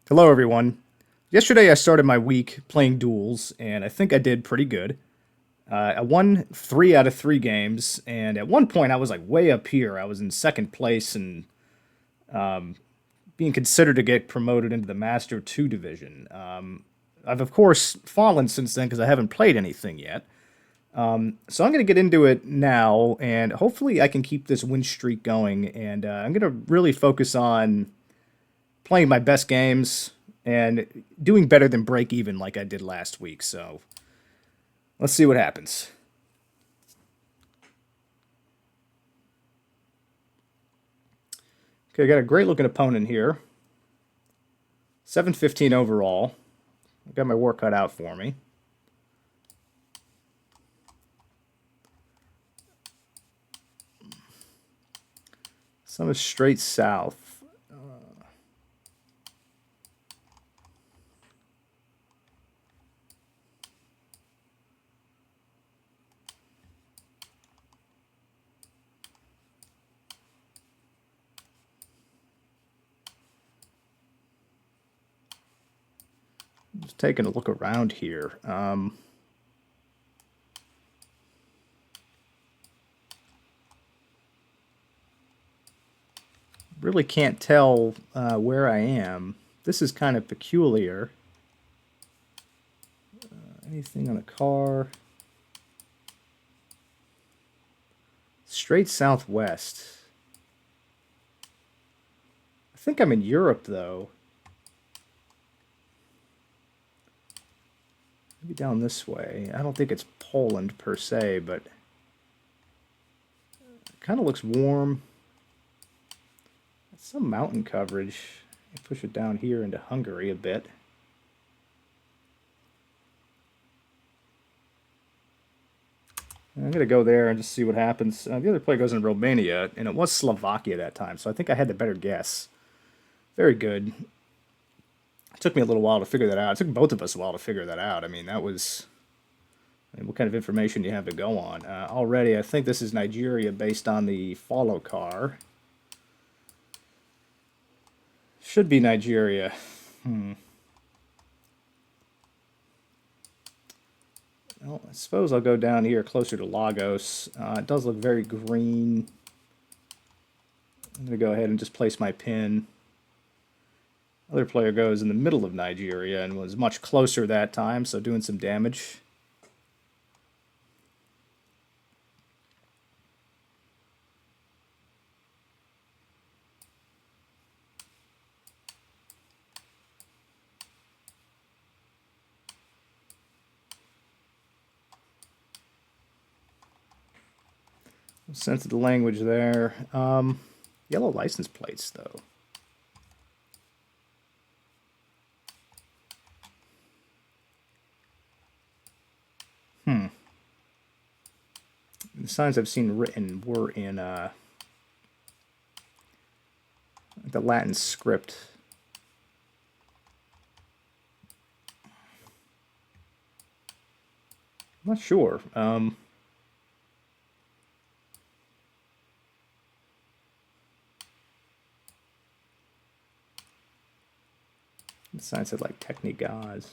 Hello, everyone. Yesterday, I started my week playing duels, and I think I did pretty good. I won 3 out of 3 games, and at one point, I was like way up here. I was in second place and being considered to get promoted into the Master 2 division. I've, of course, fallen since then because I haven't played anything yet. So I'm going to get into it now, and hopefully, I can keep this win streak going. And I'm going to really focus on playing my best games and doing better than break even like I did last week. So let's see what happens. Okay, I got a great looking opponent here. 715 overall. I got my work cut out for me. Some is straight south. Just taking a look around here. Really can't tell where I am. This is kind of peculiar. Anything on a car? Straight southwest. I think I'm in Europe, though. Maybe down this way. I don't think it's Poland per se, but it kind of looks warm. Some mountain coverage. Push it down here into Hungary a bit. I'm going to go there and just see what happens. The other player goes in Romania, and it was Slovakia that time, so I think I had the better guess. Very good. It took me a little while to figure that out. It took both of us a while to figure that out. I mean, that was... I mean, what kind of information do you have to go on? Already, I think this is Nigeria based on the follow car. Should be Nigeria. Well, I suppose I'll go down here closer to Lagos. It does look very green. I'm going to go ahead and just place my pin. Other player goes in the middle of Nigeria and was much closer that time, so doing some damage. Sense of the language there. Yellow license plates, though. The signs I've seen written were in the Latin script. I'm not sure. The sign said like Technigas.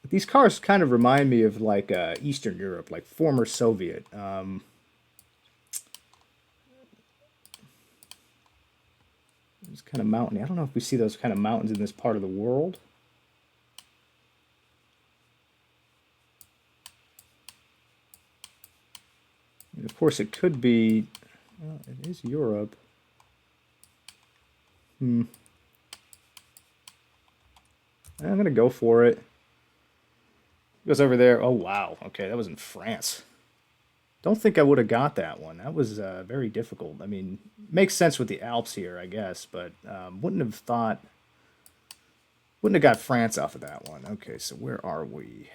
These cars kind of remind me of like Eastern Europe, like former Soviet. It's kind of mountainy. I don't know if we see those kind of mountains in this part of the world. And of course, it could be. Well, it is Europe. I'm gonna go for it. Goes over there. Oh wow. Okay, that was in France. Don't think I would have got that one. That was very difficult. I mean, makes sense with the Alps here, I guess, but wouldn't have thought. Wouldn't have got France off of that one. Okay, so where are we?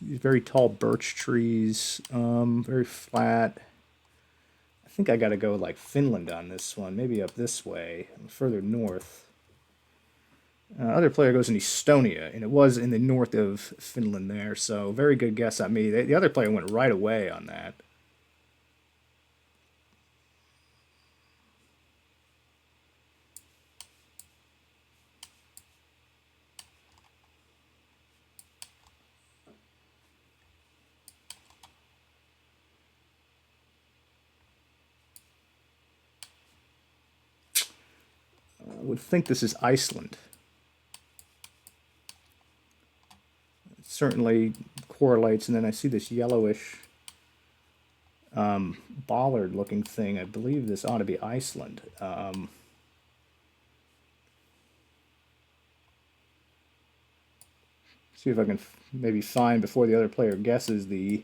These very tall birch trees, very flat. I think I got to go like Finland on this one, maybe up this way, further north. Other player goes in Estonia, and it was in the north of Finland there, so very good guess on me. The other player went right away on that. would think this is Iceland. It certainly correlates, and then I see this yellowish bollard-looking thing. I believe this ought to be Iceland. See if I can maybe find before the other player guesses the...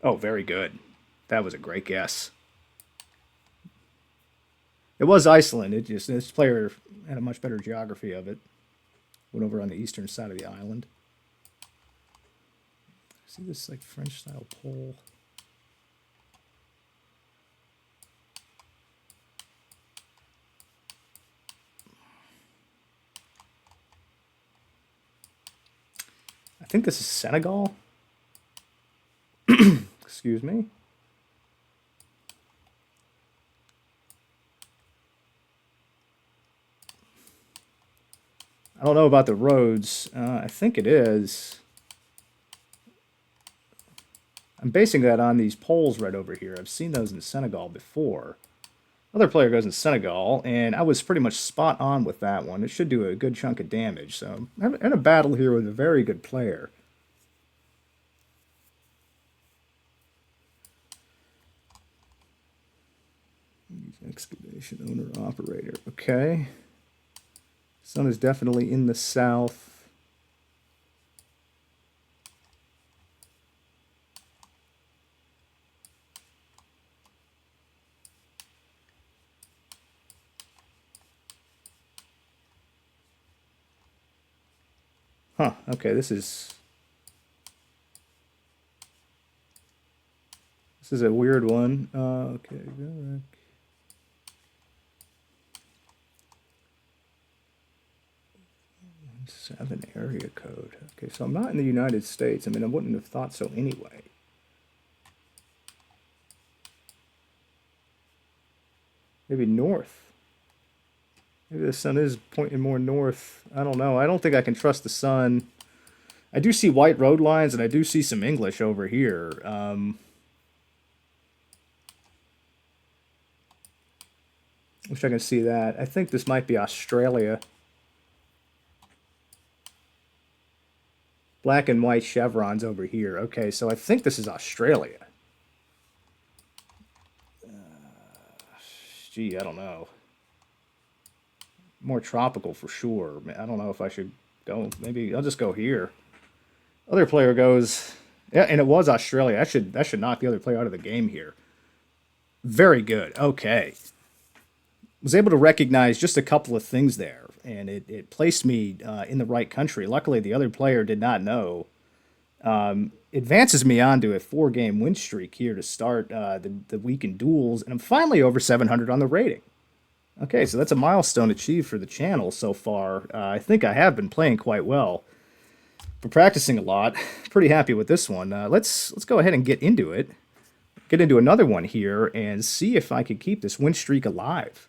Oh, very good. That was a great guess. It was Iceland. It just, this player had a much better geography of it. Went over on the eastern side of the island. See this like French style pole. I think this is Senegal. Excuse me. I don't know about the roads. I think it is. I'm basing that on these poles right over here. I've seen those in Senegal before. Other player goes in Senegal, and I was pretty much spot on with that one. It should do a good chunk of damage. So I'm in a battle here with a very good player. Excavation owner operator. Okay. Sun is definitely in the south. Huh, okay, this is a weird one. Okay, go back. Seven area code. Okay, so I'm not in the United States. I mean, I wouldn't have thought so anyway. Maybe north. Maybe the sun is pointing more north. I don't know. I don't think I can trust the sun. I do see white road lines, and I do see some English over here. Wish I can see that. I think this might be Australia. Black and white chevrons over here. Okay, so I think this is Australia. Gee, I don't know. More tropical for sure. I don't know if I should go. Maybe I'll just go here. Other player goes, yeah, and it was Australia. That should knock the other player out of the game here. Very good. Okay. Was able to recognize just a couple of things there, and it placed me in the right country. Luckily, the other player did not know. Advances me onto a 4-game win streak here to start the week in duels, and I'm finally over 700 on the rating. Okay, so that's a milestone achieved for the channel so far. I think I have been playing quite well. Been practicing a lot. Pretty happy with this one. Let's go ahead and get into it. Get into another one here and see if I can keep this win streak alive.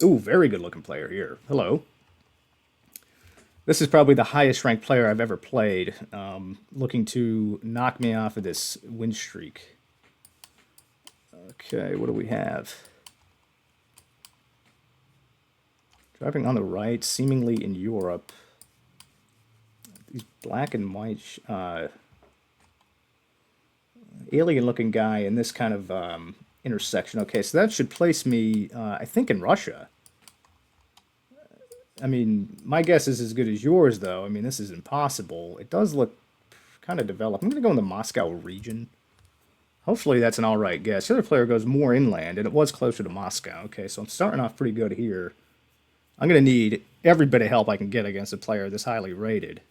Ooh, very good looking player here. Hello. This is probably the highest ranked player I've ever played, looking to knock me off of this win streak. Okay, what do we have? Driving on the right, seemingly in Europe. These black and white alien-looking guy in this kind of intersection. Okay, so that should place me, I think, in Russia. I mean, my guess is as good as yours, though. I mean, this is impossible. It does look kind of developed. I'm going to go in the Moscow region. Hopefully that's an all right guess. The other player goes more inland, and it was closer to Moscow. Okay, so I'm starting off pretty good here. I'm going to need every bit of help I can get against a player this highly rated.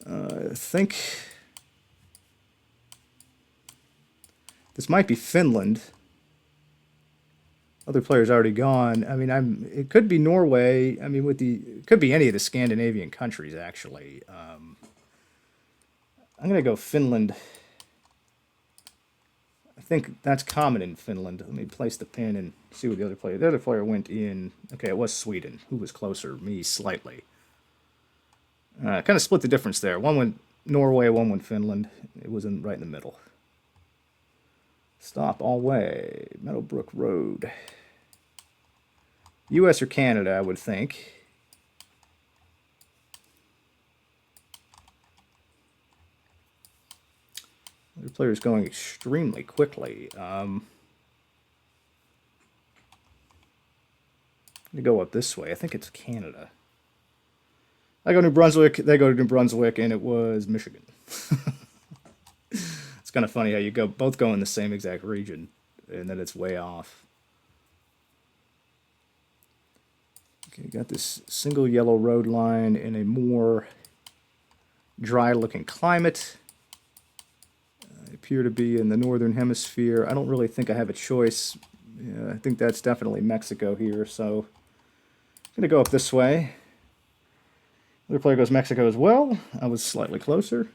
I think this might be Finland. Other players already gone. I mean, it could be Norway. I mean, it could be any of the Scandinavian countries, actually. I'm going to go Finland. I think that's common in Finland. Let me place the pin and see what the other player went in. Okay, it was Sweden. Who was closer? Me, slightly. Kind of split the difference there. One went Norway, one went Finland. It was right in the middle. Stop all way. Meadowbrook Road. U.S. or Canada, I would think. The player's going extremely quickly. I'm going to go up this way. I think it's Canada. I go New Brunswick, they go to New Brunswick, and it was Michigan. It's kind of funny how you both go in the same exact region, and then it's way off. Okay, got this single yellow road line in a more dry-looking climate. I appear to be in the northern hemisphere. I don't really think I have a choice. Yeah, I think that's definitely Mexico here, so I'm going to go up this way. Other player goes Mexico as well. I was slightly closer.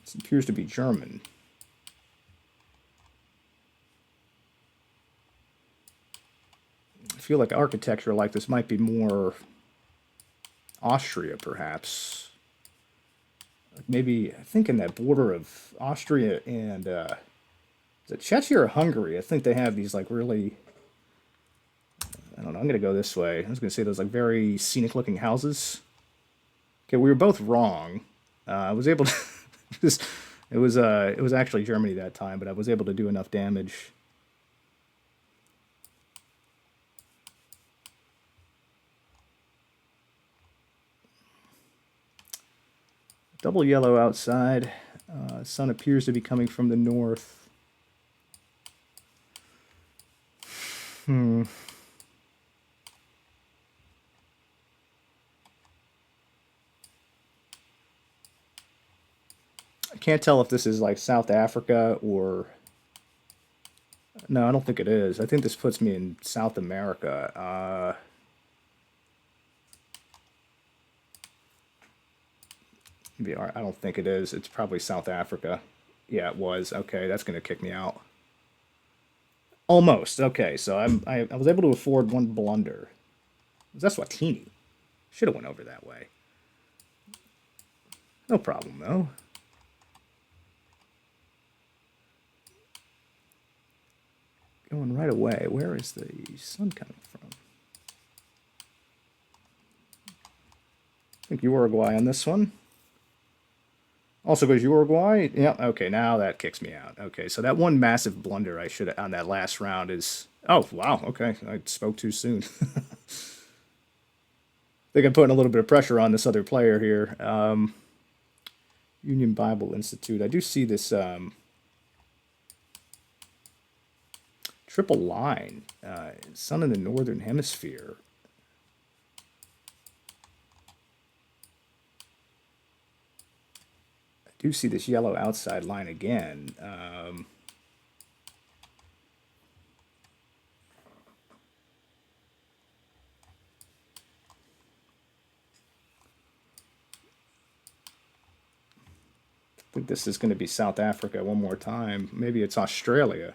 It appears to be German. I feel like architecture like this might be more Austria, perhaps. Maybe, I think in that border of Austria and is it Czechia or Hungary? I think they have these like really, I don't know, I'm going to go this way. I was going to say those like very scenic looking houses. Okay, we were both wrong. I was able to, it was actually Germany that time, but I was able to do enough damage. Double yellow outside. Sun appears to be coming from the north. I can't tell if this is like South Africa or... No, I don't think it is. I think this puts me in South America. I don't think it is. It's probably South Africa. Yeah, it was. Okay, that's going to kick me out. Almost. Okay, so I was able to afford one blunder. Was that Swatini? Should have went over that way. No problem, though. Going right away. Where is the sun coming from? I think Uruguay on this one. Also goes Uruguay. Yeah, okay, now that kicks me out. Okay, so that one massive blunder I should have on that last round is... Oh, wow, okay, I spoke too soon. I think I'm putting a little bit of pressure on this other player here. Union Bible Institute. I do see this triple line. Sun in the northern hemisphere. I do see this yellow outside line again. I think this is going to be South Africa one more time. Maybe it's Australia.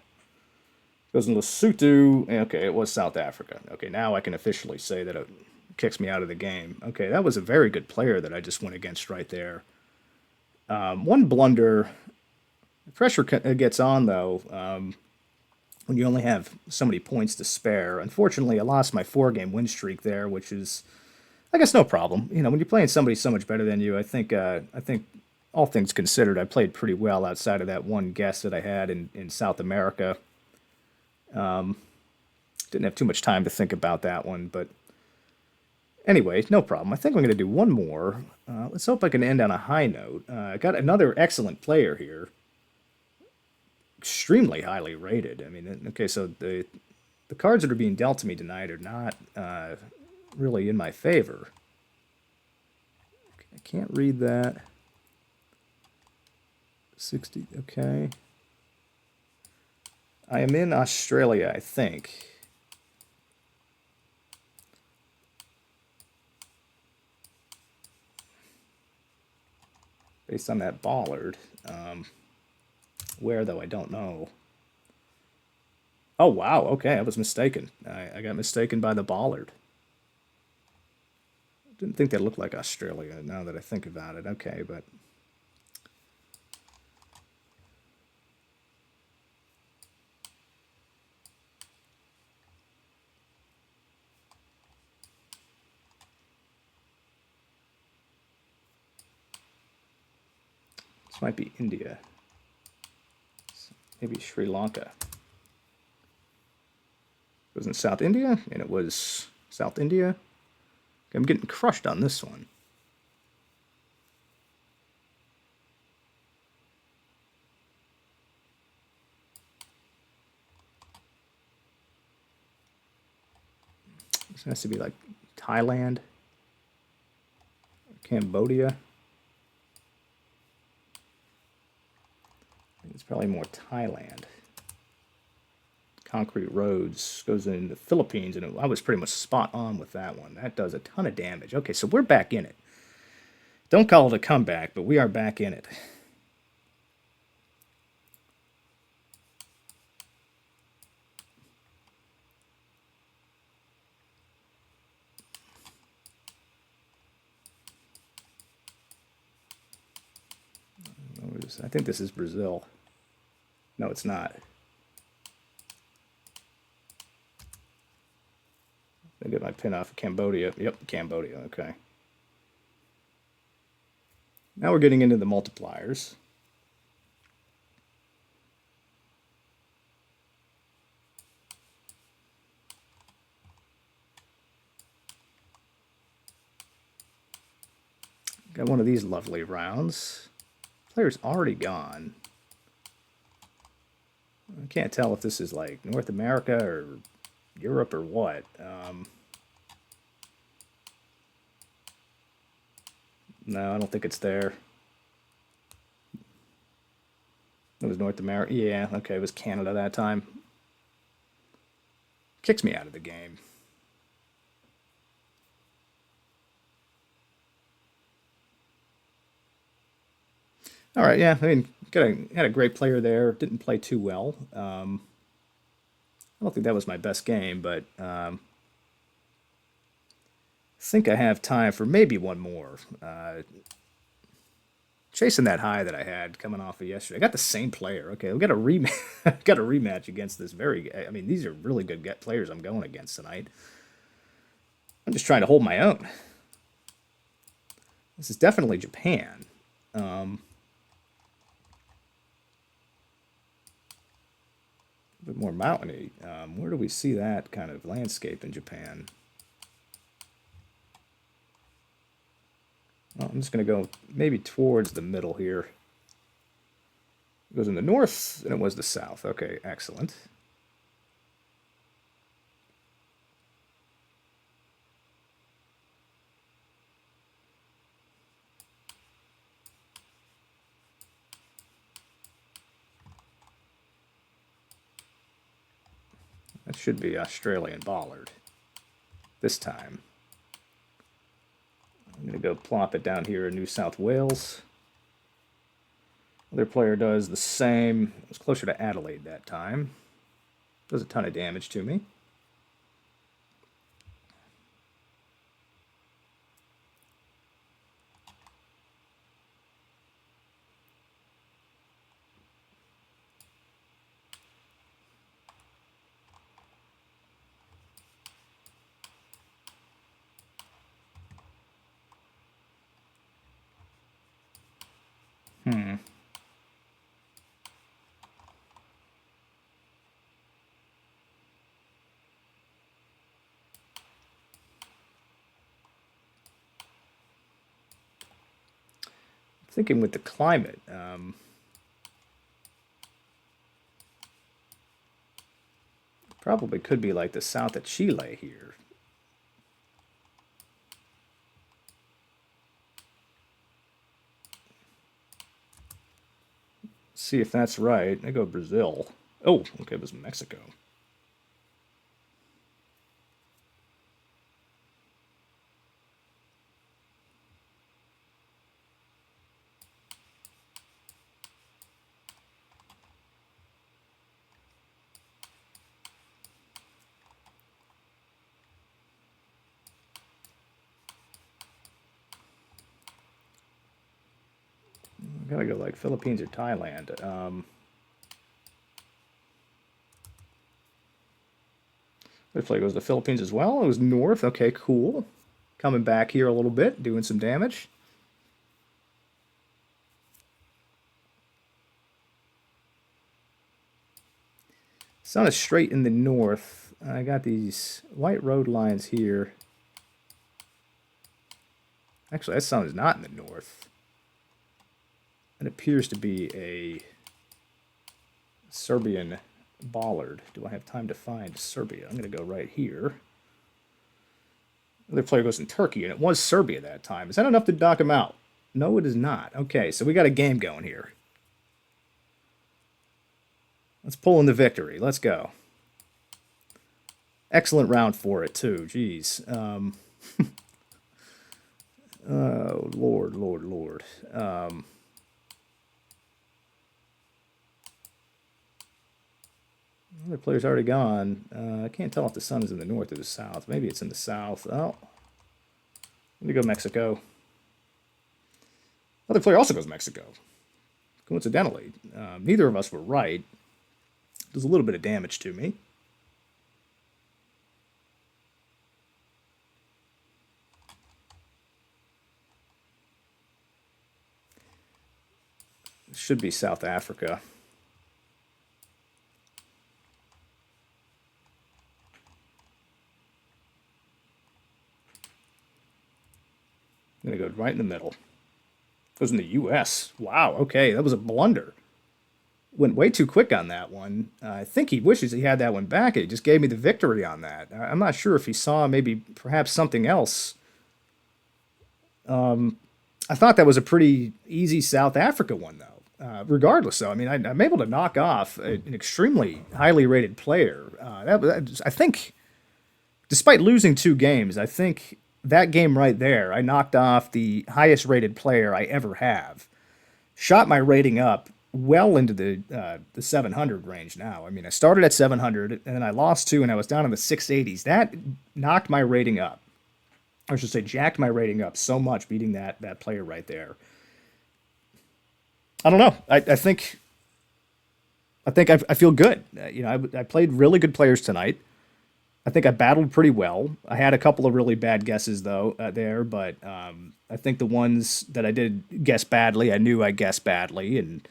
Goes in Lesotho. Okay, it was South Africa. Okay, now I can officially say that it kicks me out of the game. Okay, that was a very good player that I just went against right there. One blunder. The pressure gets on, though, when you only have so many points to spare. Unfortunately, I lost my 4-game win streak there, which is, I guess, no problem. You know, when you're playing somebody so much better than you, I think all things considered, I played pretty well outside of that one guess that I had in South America. Didn't have too much time to think about that one, but anyway, no problem. I think I'm going to do one more. Let's hope I can end on a high note. I got another excellent player here. Extremely highly rated. I mean, okay, so The cards that are being dealt to me tonight are not really in my favor. I can't read that. 60, okay. I am in Australia, I think. Based on that bollard. Where, though, I don't know. Oh, wow, okay, I was mistaken. I got mistaken by the bollard. Didn't think that looked like Australia, now that I think about it. Okay, but... This might be India. Maybe Sri Lanka. It was in South India, and it was South India. I'm getting crushed on this one. This has to be like Thailand, Cambodia. I think it's probably more Thailand. Concrete roads goes in the Philippines, and I was pretty much spot on with that one. That does a ton of damage. Okay, so we're back in it. Don't call it a comeback, but we are back in it. I think this is Brazil. No, it's not. I get my pin off Cambodia. Yep, Cambodia. Okay. Now we're getting into the multipliers. Got one of these lovely rounds. Player's already gone. I can't tell if this is like North America or Europe or what. No, I don't think it's there. It was North America. Yeah, okay, it was Canada that time. Kicks me out of the game. All right, yeah, I mean, had a great player there. Didn't play too well. I don't think that was my best game, but I think I have time for maybe one more. Chasing that high that I had coming off of yesterday. I got the same player. Okay, we got a rematch. Got a rematch against this very. I mean, these are really good players I'm going against tonight. I'm just trying to hold my own. This is definitely Japan. A bit more mountainy. Where do we see that kind of landscape in Japan? Well, I'm just going to go maybe towards the middle here. It goes in the north, and it was the south. Okay, excellent. That should be Australian bollard this time. I'm going to go plop it down here in New South Wales. Other player does the same. It was closer to Adelaide that time. Does a ton of damage to me. Thinking with the climate, probably could be like the south of Chile here. See if that's right. I go Brazil. Oh, okay, it was Mexico. I gotta go like Philippines or Thailand. Looks like it was the Philippines as well. It was north. Okay, cool. Coming back here a little bit, doing some damage. Sun is straight in the north. I got these white road lines here. Actually, that sun is not in the north. It appears to be a Serbian bollard. Do I have time to find Serbia? I'm going to go right here. Other player goes in Turkey, and it was Serbia that time. Is that enough to knock him out? No, it is not. Okay, so we got a game going here. Let's pull in the victory. Let's go. Excellent round for it, too. Jeez. Oh, Lord, Lord, Lord. Other player's already gone. I can't tell if the sun is in the north or the south. Maybe it's in the south. Oh. Let me go Mexico. Other player also goes Mexico. Coincidentally. Neither of us were right. Does a little bit of damage to me. Should be South Africa. I'm going to go right in the middle. Goes in the U.S. Wow, okay, that was a blunder. Went way too quick on that one. I think he wishes he had that one back. It just gave me the victory on that. I'm not sure if he saw maybe perhaps something else. I thought that was a pretty easy South Africa one, though. Regardless, though, I mean, I'm able to knock off an extremely highly rated player. I think, despite losing 2 games, I think that game right there, I knocked off the highest rated player I ever have. Shot my rating up well into the 700 range now. I mean, I started at 700, and then I lost 2, and I was down in the 680s. That knocked my rating up. I should say, jacked my rating up so much beating that player right there. I don't know. I think I feel good. I played really good players tonight. I think I battled pretty well. I had a couple of really bad guesses though there, but I think the ones that I did guess badly, I knew I guessed badly, and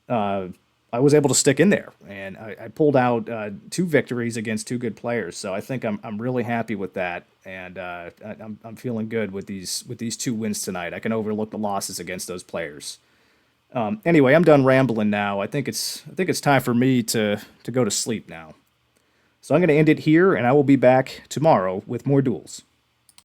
I was able to stick in there, and I pulled out 2 victories against 2 good players. So I think I'm really happy with that, and I'm feeling good with these 2 wins tonight. I can overlook the losses against those players. Anyway, I'm done rambling now. I think it's time for me to go to sleep now. So I'm going to end it here, and I will be back tomorrow with more duels.